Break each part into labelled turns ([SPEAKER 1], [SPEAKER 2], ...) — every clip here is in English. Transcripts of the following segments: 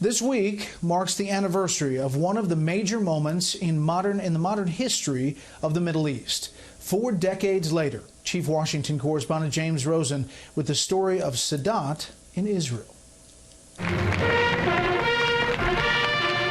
[SPEAKER 1] This week marks the anniversary of one of the major moments in the modern history of the Middle East. 4 decades later, Chief Washington Correspondent James Rosen with the story of Sadat in Israel.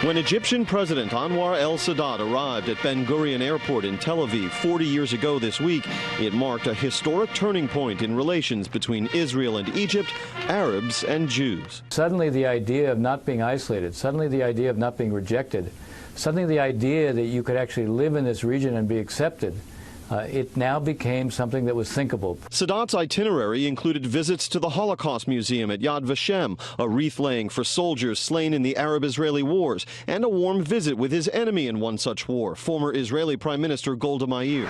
[SPEAKER 2] When Egyptian President Anwar el-Sadat arrived at Ben Gurion Airport in Tel Aviv 40 years ago this week, it marked a historic turning point in relations between Israel and Egypt, Arabs and Jews.
[SPEAKER 3] Suddenly the idea of not being isolated, suddenly the idea of not being rejected, suddenly the idea that you could actually live in this region and be accepted, it now became something that was thinkable.
[SPEAKER 2] Sadat's itinerary included visits to the Holocaust Museum at Yad Vashem, a wreath laying for soldiers slain in the Arab-Israeli wars, and a warm visit with his enemy in one such war, former Israeli Prime Minister Golda Meir.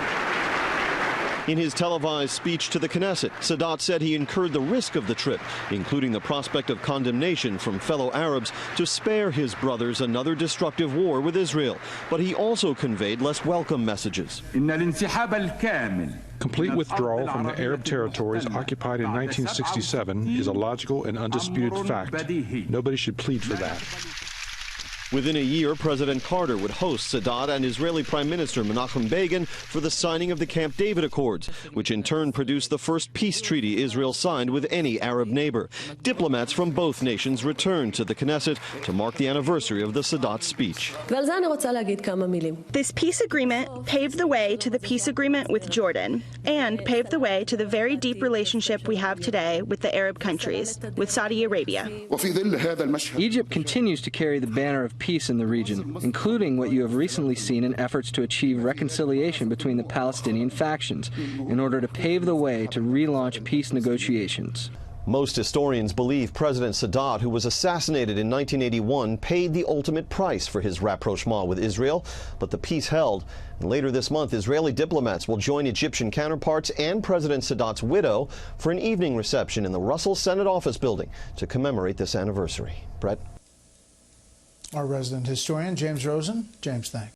[SPEAKER 2] In his televised speech to the Knesset, Sadat said he incurred the risk of the trip, including the prospect of condemnation from fellow Arabs to spare his brothers another destructive war with Israel. But he also conveyed less welcome messages.
[SPEAKER 4] Complete withdrawal from the Arab territories occupied in 1967 is a logical and undisputed fact. Nobody should plead for that.
[SPEAKER 2] Within a year, President Carter would host Sadat and Israeli Prime Minister Menachem Begin for the signing of the Camp David Accords, which in turn produced the first peace treaty Israel signed with any Arab neighbor. Diplomats from both nations returned to the Knesset to mark the anniversary of the Sadat speech.
[SPEAKER 5] This peace agreement paved the way to the peace agreement with Jordan and paved the way to the very deep relationship we have today with the Arab countries, with Saudi Arabia.
[SPEAKER 6] Egypt continues to carry the banner of peace in the region, including what you have recently seen in efforts to achieve reconciliation between the Palestinian factions in order to pave the way to relaunch peace negotiations.
[SPEAKER 2] Most historians believe President Sadat, who was assassinated in 1981, paid the ultimate price for his rapprochement with Israel, but the peace held. And later this month, Israeli diplomats will join Egyptian counterparts and President Sadat's widow for an evening reception in the Russell Senate Office building to commemorate this anniversary. Brett?
[SPEAKER 1] Our resident historian, James Rosen. James, thanks.